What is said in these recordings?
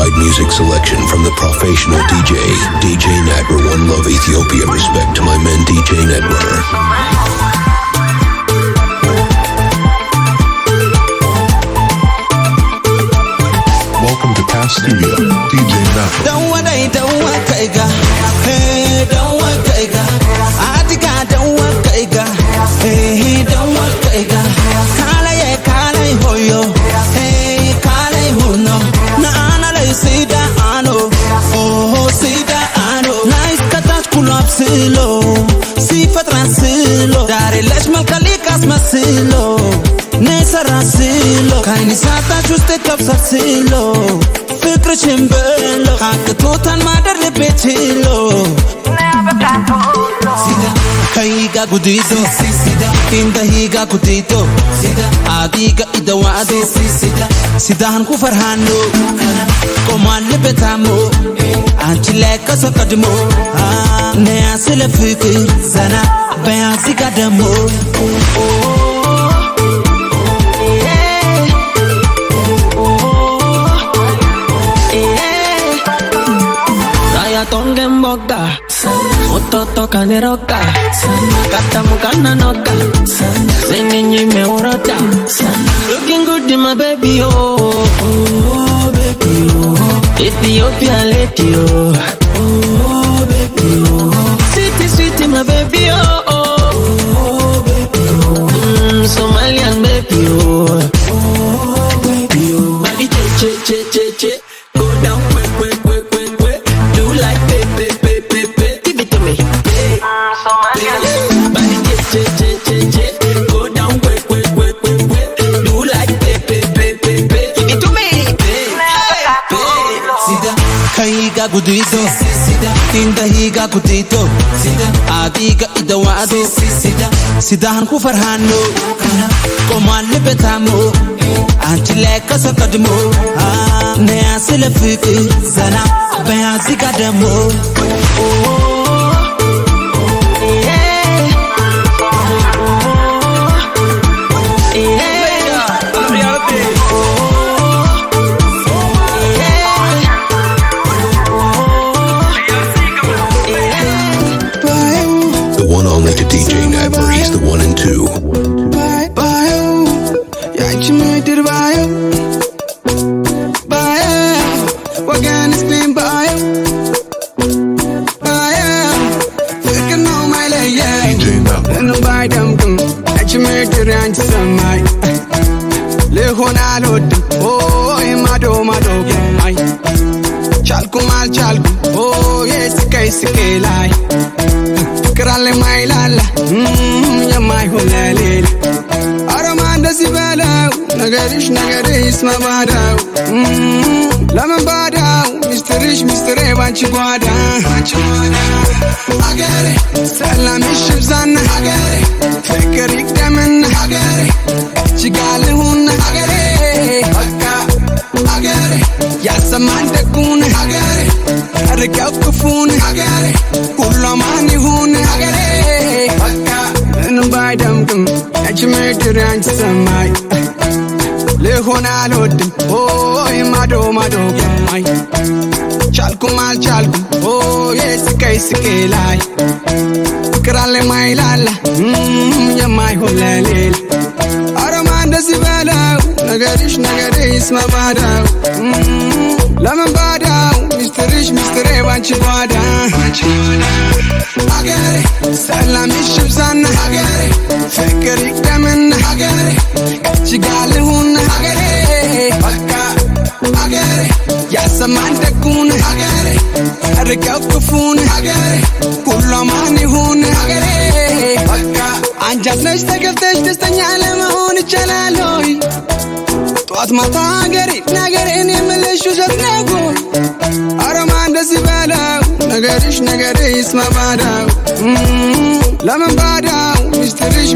worldwide music selection from the professional DJ, DJ Netwer. One love Ethiopia. Respect to my men, DJ Netwer. Welcome to Past Studio, DJ Netwer. Don't want kaiga, hey, don't want kaiga. Adiga, don't want kaiga, hey, don't want kaiga. Kala hoyo, hey, kala huno. Na ana le sida ano, oh sida ano. Nice katach pull up silo, si fatransilo. Dare lesh malkalikas masilo, nesa rasilo. Kaini sata juste kapsasilo. Fikr chimbelo, hak totan madar le petilo. Sida, kaiga gudito, sida, inda higa gudito, sida, adiga idawado, sida, sida hanku farhano, koman le betamo, anchile kasakadmo, ne asile fikir, zana, bayasi kadamo. Tonga mboga, ototo kaneroka, kata mukana noka, sengenyi me urota. Looking good in my baby oh, oh baby oh, Ethiopia lady oh, oh baby oh, sweet my baby oh, oh baby oh, Somalian baby oh, oh baby oh, body che, go down quick. Go down quick. Do like give it to me. Sida, kaiga gudito, sida, inda higa gudito, sida, adiga idawado, sida, sida hanku farhano, koman le betamo, anchile kasakadmo, ne asile fikir, zana, bayasi kadamo. The one only to DJ Netwer. He's the one and two. Chalku, oh yes, kai lai. Krale mai lala, ya mai hulale. Aramanda sibala, nagarish mabada. Laman bada, Mr. Rich, Mr. Evanchi Guada. Agare, salamish zana. Agare, fekerik daman. Agare, chigale hun. Agare, agare, yasamanda kun. Agare, arikau kufun. Agare, kulamani hun. Agare, nobody come. Ajimete ranch samai. Lehona lodim, oh mado mai. Chalku, oh yes kai lai. Krale mai lala, ya mai hulale. Aramanda sibala, nagarish mabada. Laman bada, Mr. Rich, Mr. Evanchi Guada. Agare, salamish zana. Agare, fekerik daman. Agare, chigale hun. Agare, agare, yasamanda kun. Agare, arikau kufun. Agare, kulamani hun. Agare, anjas ተገብተሽ ደስተኛ ለመሆን ይቻላል ሆይ ጧት ማታ ነገሬን የምልሽ ውሸት ነው አረማን ደስ ይበለው ነገርሽ ይስማ ባዳው ለምን ባዳው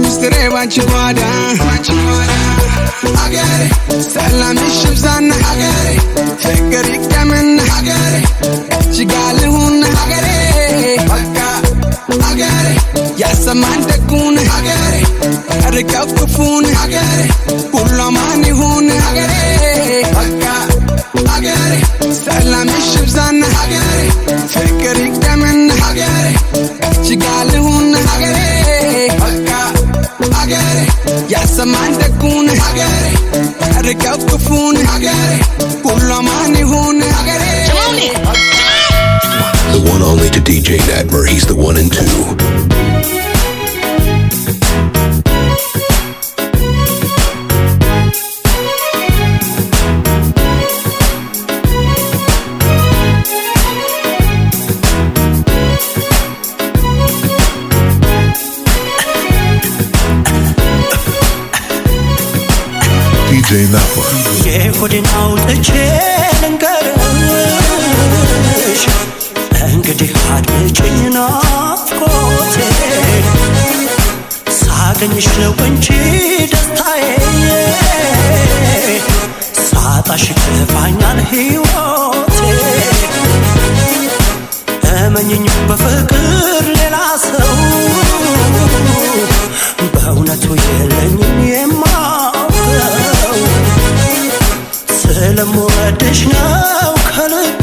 ሚስትሬ ባንቺ ጓዳ አገሬ ሰላምሽ ይብዛና አገሬ ፍቅር ይቅደምና አገሬ ችጋልሁና አገሬ በቃ አገሬ ያሰማን ደጉን አገሬ ርቀው ክፉን አገሬ ሁሉም ማን ይሁን አገሬ በቃ አገሬ The one only to DJ Natmer, he's the one and two. DJ Natmer. የሆዴን አውጥቼ ልንገርሽ እንግዲህ አድምጪኝ ናፍቆቴ ሳገኝሽ ነው እንጂ ደስታዬ ሳጣሽ ከፋኛል ሕይወቴ እመኝኝ በፍቅር ሌላ ሰው በእውነቱ የለኝም የማውቀው ስለምወድሽ ነው ከልቤ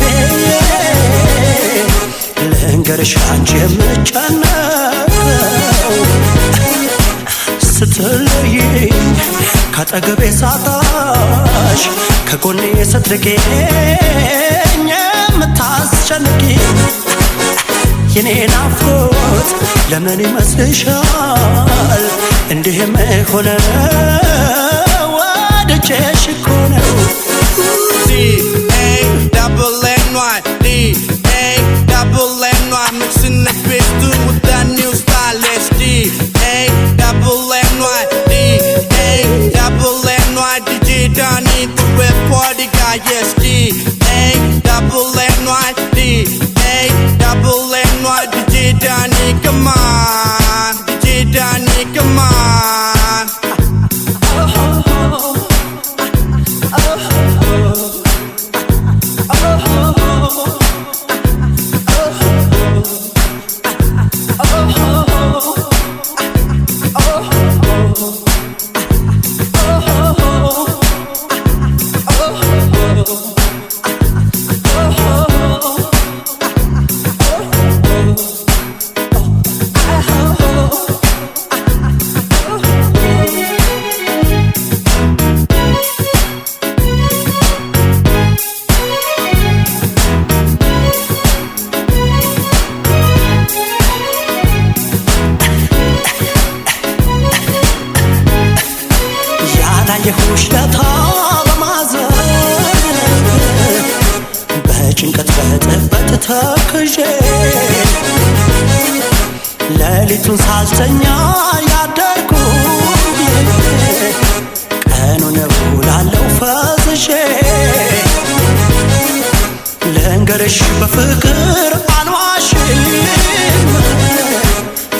ልንገርሽ አንቺ የምጨነቀው ስትለይኝ ካጠገቤ ሳጣሽ ከጎኔ ስትርቂኝ የምታስጨንቂኝ የኔ ናፍቆት ለምን ይመስልሻል እንዲህም ሆነ ወድጄሽ እኮ ነው D-A-double-N-Y D-A-double-N-Y Mixing the bitch through with that new style Let's D-A-double-N-Y D-A-double-N-Y DJ Donnie the red party guy Yes D-A-double-N-Y D-A-double-N-Y DJ Donnie come on DJ Donnie come on ያላየሁሽ ለታ በማዘን በጭንቀት በጥበት ተክዤ ሌሊቱን ሳልተኛ ያደርኩኝ ቀኑን እውላለሁ ፈዝዤ ልንገርሽ በፍቅር አልዋሽም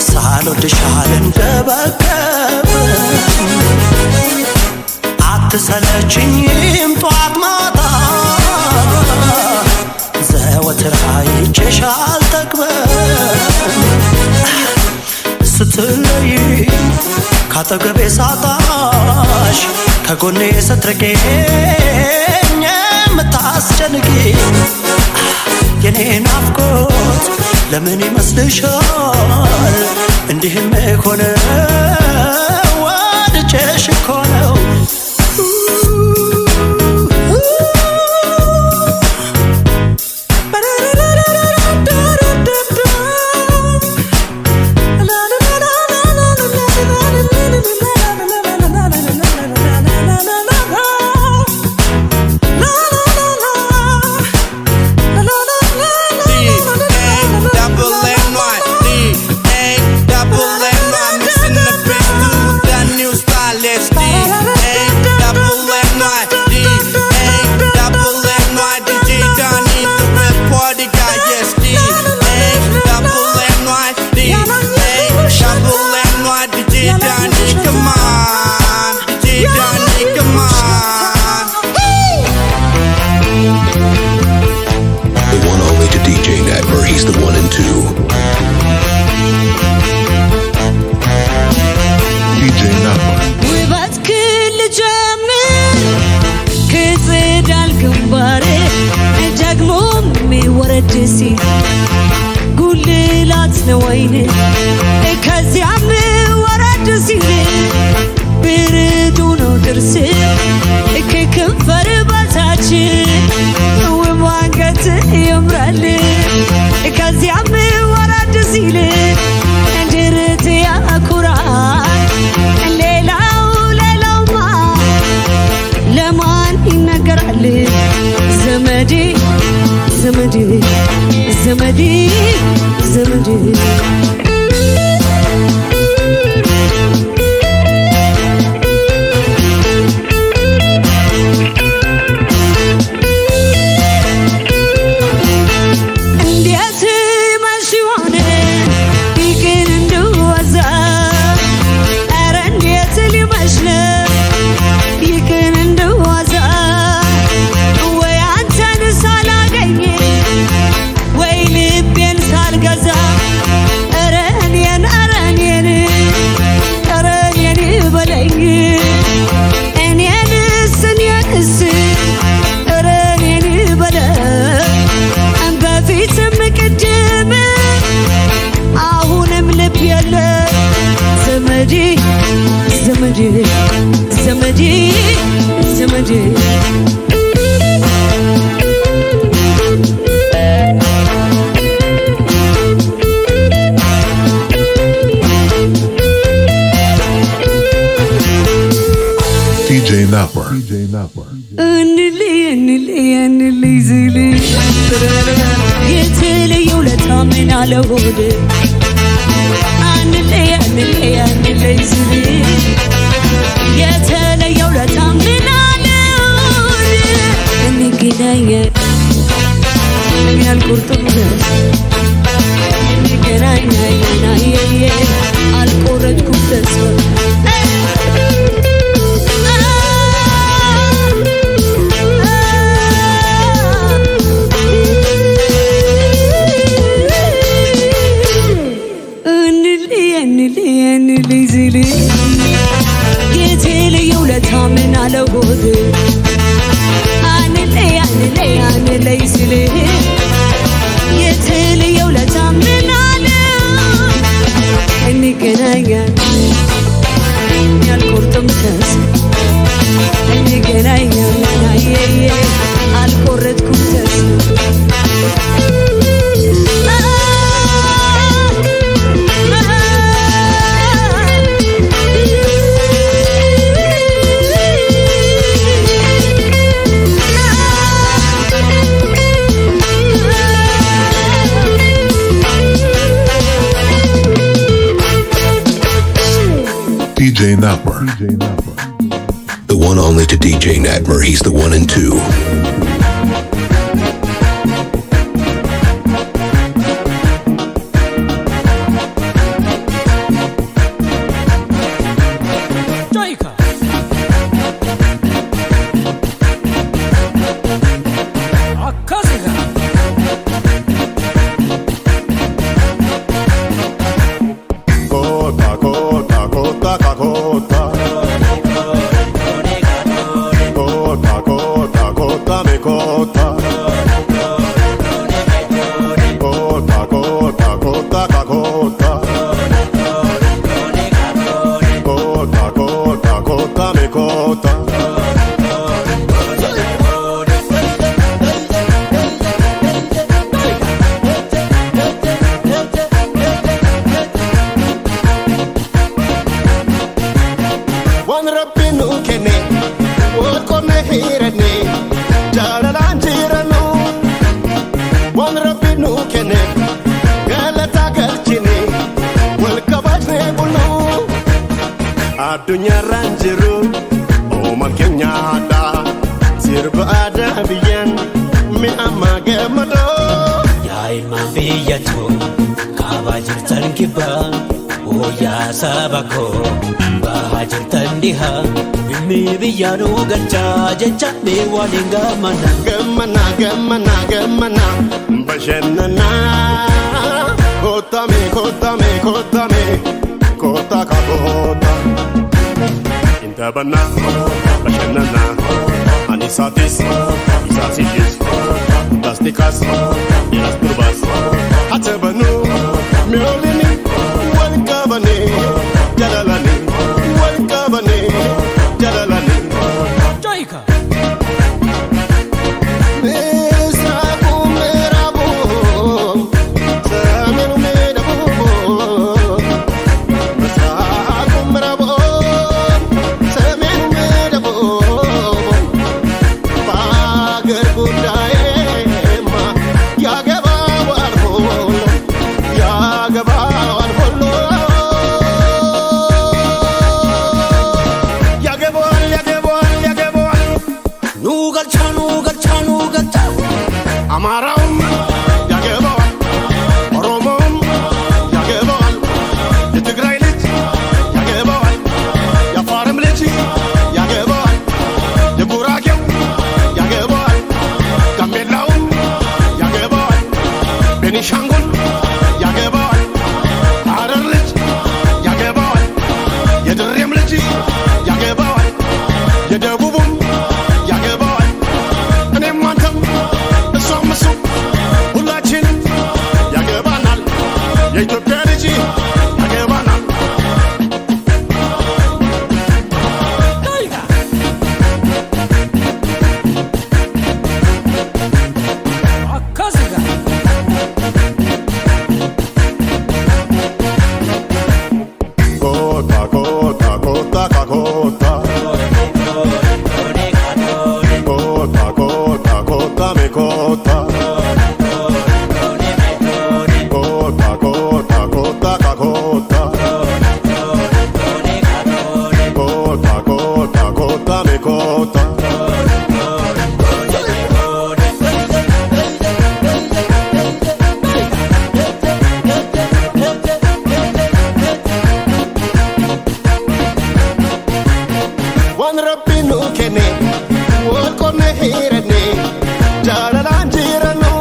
ሳልወድሽ አልንገበገብም አትሰለችኝም ጧት ማታ ዘወትር አይቼሽ አልጠግብም ስትለይኝ ካጠገቤ ሳጣሽ ከጎኔ ስትርቂኝ የምታስጨንቂኝ የኔ ናፍቆት ለምን ይመስልሻል እንዲህም ሆነ ወድጄሽ እኮ ነው He's the one and two. DJ Natmer. ውበት ክል ጀምር ከጽዳል ግንባሬ ደግሞ የሚወረድ ሲል ጉልላት ነው ወይን ከዚያም ወረድ ሲል ብርዱ ነው ድርስ ከከንፈር ዘመዴ ዘመዴ ዘመዴ ዘመዴ DJ Network. እንልይ ዝል የተለየው ለታምን አለሆድ አንለይ ዝል የተለየው ለታምን አለሆድ እንገናኝ ያልቆርጥም እንገናኝ አልቆረጥኩም ተስፋ ዝል የተለየው ለታምን አለሆድ አንለይ ዝል የተለየው ለታምን አለሆድ እንገናኛለን ያልቆርጥም ተስፋ እንገናኛለን አልቆረጥኩም ተስፋ DJ Network. The one only to DJ Natmer, he's the one and two. Adunya ranjiru Oman kenyada Sirba ada biyan Mi amma gemado Ya ilman biyatu Kabajir tankiba O ya sabako Bahajir tandiha Mi biyanu gacha Jecha mi walinga mana Gemana Bashenana Kotame Kota ka kota Intabana Bashenana Anisatis Isasitis Plastikas Ilas turbas Hatabanu Miolini Walkabane Jalalani Walkabane Jalalani Joika Gaba አማራውም ያገባዋል ኦሮሞውም ያገባዋል የትግራይ ልጅ ያገባዋል የአፋርም ልጅ ያገባዋል የጉራጌው ያገባዋል ጋምቤላውም ያገባዋል ቤኒሻንጉል ያገባዋል ሐረር ልጅ ያገባዋል የድሬም ልጅ ያገባዋል የደቡቡም ያገባዋል እኔም አንተም እሷም እሱ ሁላችንም ያገባናል የኢትዮጵያ ልጅ ያገባናል ኮታ ኮታ ኮታ ካኮታ ኮታ ኮታ ኮታ ሜኮታ ኮታ ኮታ ኮታ ካኮታ ኮታ ኮታ ኮታ ሜኮታ Wan rabbi nu kene wal konne hirane jalalan jiranu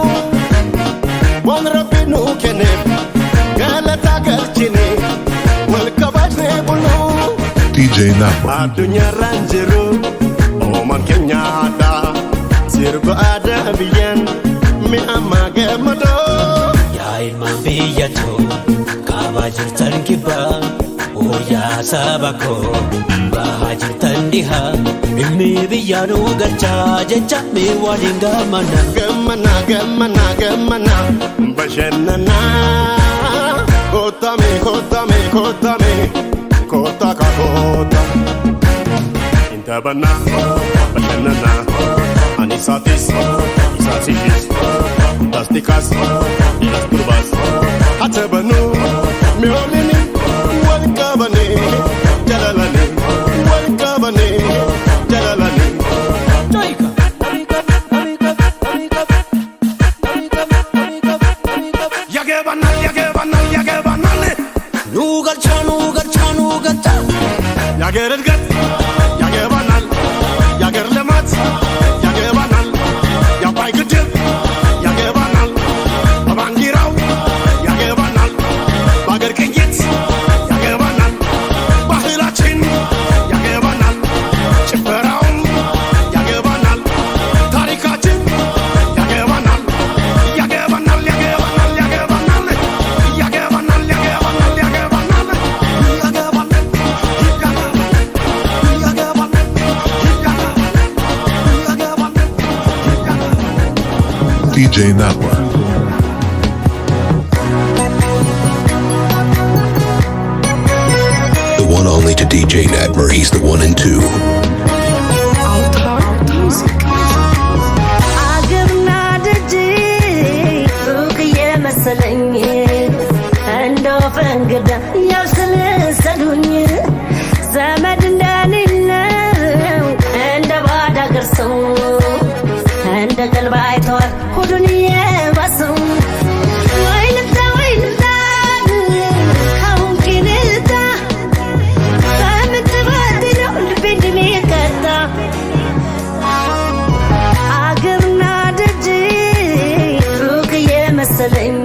Wan rabbi nu kene galata galchine wal kabajne bunu DJ Napper. adunya ranjiru oman kenyada sirba adabiyan mi amma gamado yaa ilmaan biyyatoo kaabaa jirtan kibbaa yaa saba koo bahaa jirtan dhihaa dhimmi biyyaanuu galchaa jecha mee waliin gammana gammana gammana gammana bashannana kotame kotame kotame kota ka kota intabana bashannana anisatis isasijis fantastikas ilas turbas hatabanu meolini walkabane jalalani walkabane jalalani yagebanal yagebanal yagebanal nugalcha nugalcha nugalcha yager edgat yagebanal yager lemat yagebanal ያባይ ግድብ ያገባናል በባንዲራው ያገባናል በአገር ቅኝት ያገባናል ባህላችን ያገባናል ጭፈራውም ያገባናል ታሪካችን ያገባናል ያገባናል ያገባናል ያገባናል ያገባናል ያገባናል ያገባናል DJ Napper. The one only to DJ Natmer, he's the one and two. አገርና ደጅ ሩቅ የመሰለኝ እንደው ፈንግዳ ያልሰለሰሉኝ ዘመድ እንደሌለው እንደ ባዳ አገር ሰው እንደ ቀልብ አይተዋል ሆዱን የባሰው ወይ ልምጣ ካሁን ኪንታ በምትበድለው ልቤ እንደሚቀጣ አገርና ደጅ ሩቅ የመሰለኝ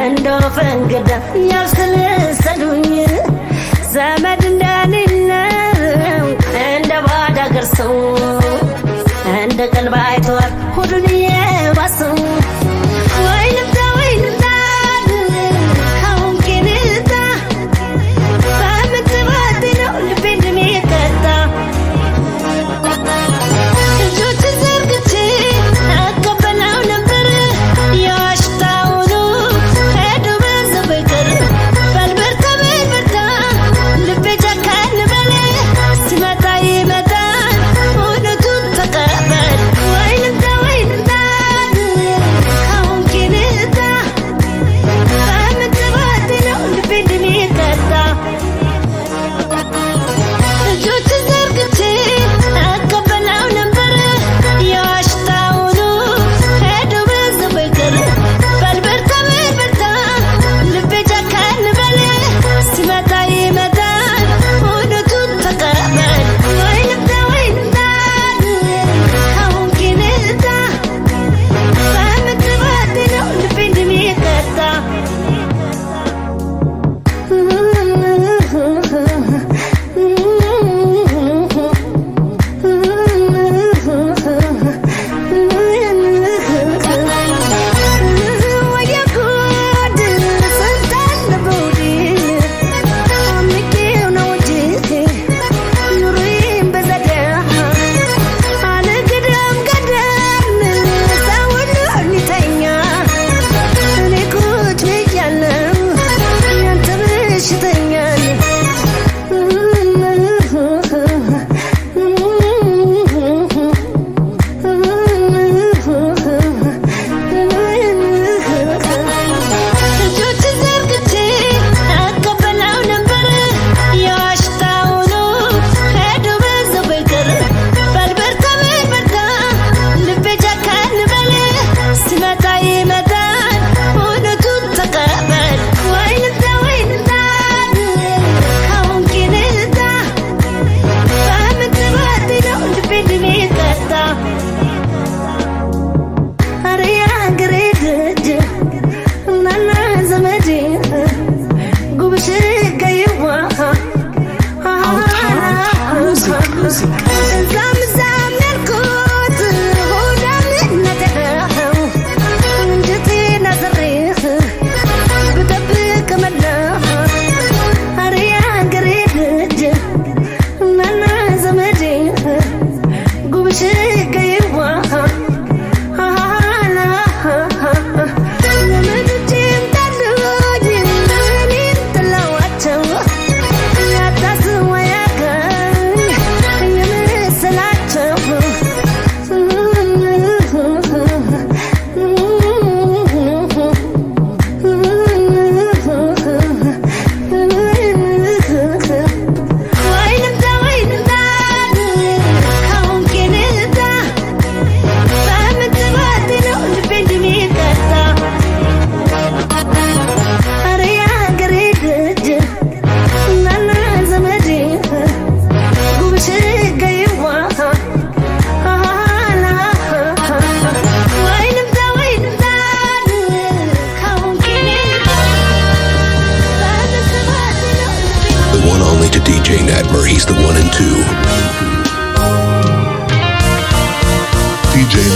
እንደው ፈንግዳ ያልሰለሰሉኝ ዘመድ እንደሌለው እንደ ባዳ አገር ሰው እንደ ቀልብ አይተዋል ሆዱን የባሰው ወይ ልምጣ ካሁን ኪንታ በምትበድለው ልቤ እንደሚቀጣ እጆችን ዘርግቼ እቀበለው ነበር ያሽታውኑ ሄዶ በዘበቀር በልበርታ ልቤ ጨካን በለ ሲመጣ ይመጣል እውነቱን ተቀበል ወይ ልምጣ ካሁን ኪንታ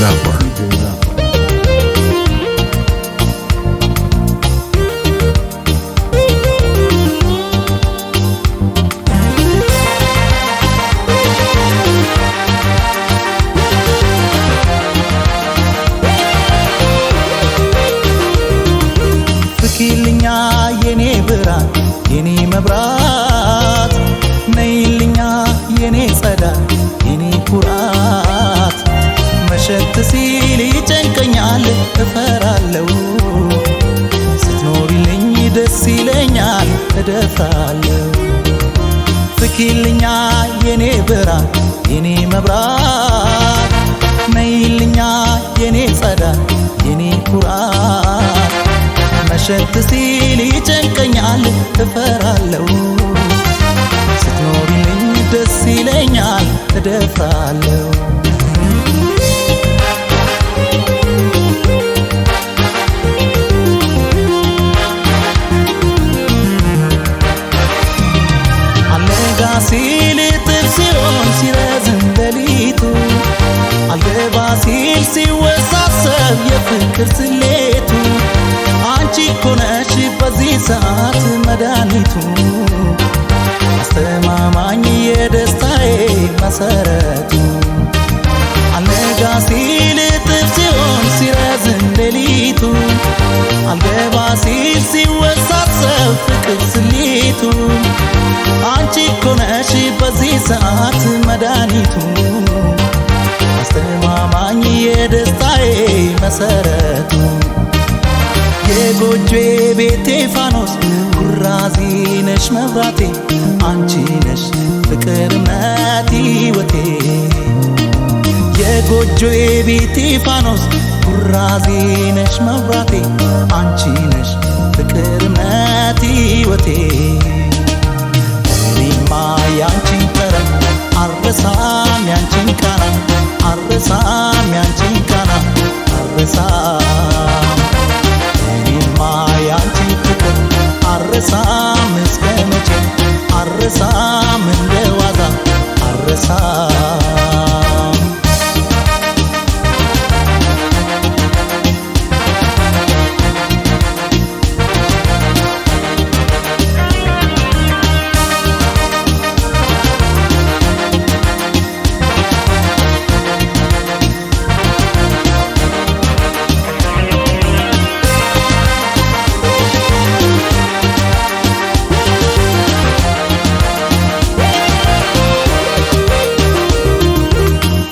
Rapper. ፍኪልኛ የኔ ብርሃን የኔ መብራት ነይልኛ የኔ ጸዳል የኔ ኩራት መሸት ሲል ይጨንቀኛል እፈራለሁ ስትኖሪልኝ ደስ ይለኛል እደፍራለሁ ፍኪልኛ የኔ ብርሃን የኔ መብራት ነይልኛ የኔ ጸዳል የኔ ኩራት መሸት ሲል ይጨንቀኛል እፈራለሁ ስትኖሪልኝ ደስ ይለኛል እደፍራለሁ አልነጋ ሲል እጥፍ ሲሆን ሲረዝም ሌሊቱ አልገባ ሲል ሲወሳሰብ የፍቅር ስሌቱ አንቺ እኮ ነሽ በዚህ ሰዓት መድኃኒቱ አስተማማኝ የደስታዬ መሰረቱ አልነጋ ሲል እጥፍ ሲሆን ሲረዝም ሌሊቱ አልገባ ሲል ሲወሳሰብ ፍቅር ስሌቱ አንቺ እኮ ነሽ በዚህ ሰዓት መድኃኒቱ አስተማማኝ የደስታዬ መሰረቱ የጎጆዬ ቤቴ ፋኖስ ኩራዜ ነሽ መብራቴ አንቺ ነሽ ፍቅር እምነት ሕይወቴ የጎጆዬ ቤቴ ፋኖስ ኩራዜ ነሽ መብራቴ አንቺ ነሽ ፍቅር እምነት ሕይወቴ እኔማ ያንቺን ጠረን አልረሳም ያንቺን ቃና አልረሳም ያንቺን ቃና አልረሳም እኔማ ያንቺን ፍቅር አልረሳም እስከ መቼ አልረሳም እንደ ዋዛ አልረሳም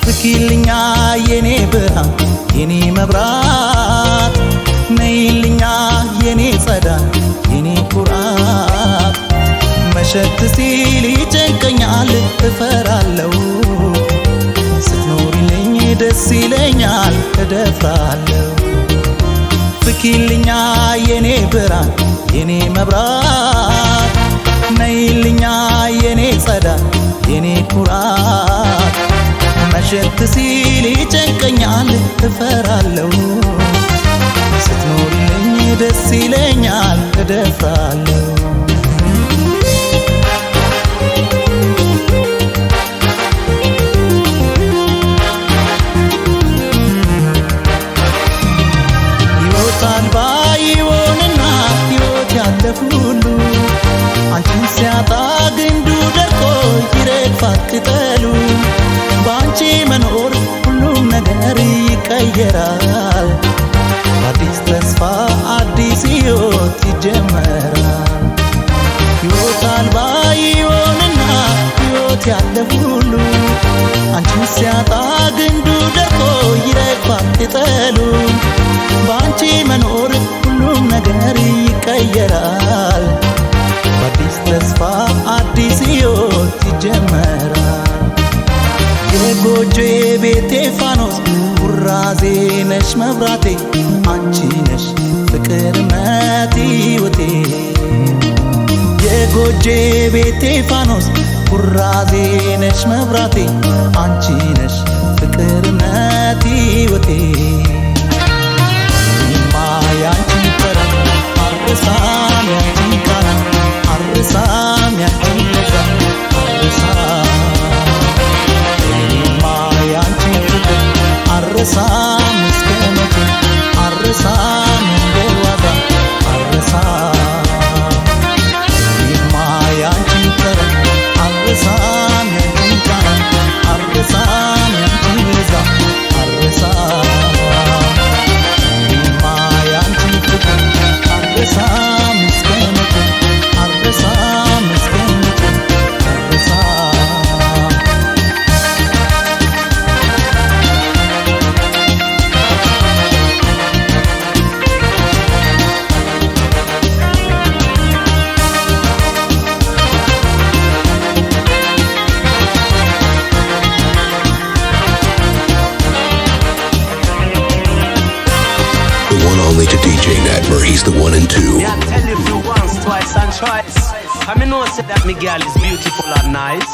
ፍኪልኛ የኔ ብርሃን የኔ መብራት ነይልኛ የኔ ጸዳል የኔ ኩራት መሸት ሲል ይጨንቀኛል እፈራለሁ ስትኖሪልኝ ደስ ይለኛል እደፍራለሁ ፍኪልኛ የኔ ብርሃን የኔ መብራት ነይልኛ የኔ ጸዳል የኔ ኩራት መሸት ሲል ይጨንቀኛል እፈራለሁ ስትኖሪልኝ ደስ ይለኛል እደፍራለሁ ሕይወት አልባ ይሆንና ሕይወት ያለፉ ሁሉ አንቺን ሲያጣ ግንዱ ደርቆ ይረግፋል ቅጠሉ በአንቺ መኖር ሁሉም ነገር ይቀየራል አዲስ ተስፋ አዲስ ሕይወት ይጀመራል ሕይወት አልባ ይሆንና ሕይወት ያለፉ ሁሉ አንቺን ሲያጣ ግንዱ ደርቆ ይረግፋል ቅጠሉ በአንቺ መኖር ሁሉም ነገር ይቀየራል በአዲስ ተስፋ አዲስ ሕይወት ይጀመራል የጎጆዬ ቤቴ ፋኖስ ኩራዜ ነሽ መብራቴ አንቺ ነሽ ፍቅር እምነት ሕይወቴ የጎጆዬ ቤቴ ፋኖስ ኩራዜ ነሽ መብራቴ አንቺ ነሽ ፍቅር እምነት ሕይወቴ እኔማ ያንቺን ጠረን አልረሳም ያንቺን ቃና አልረሳም ያንቺን ለዛ አልረሳም እኔማ ያንቺን ፍቅር አልረሳም እስከመቼ አረሳም እንዴት ዋጋ አረሳም እኔማ ያንቺን ጠረን አረሳም ያንቺን ቃና አረሳም ያንቺን ይዛ አረሳም እኔማ ያንቺን ፍቅር አረሳም እስከመቼ አረሳም እስከመቼ አረሳም The one only to DJ Natmer, he's the one and two. Me I tell you once, twice and twice. I mean, no say that me girl is beautiful and nice.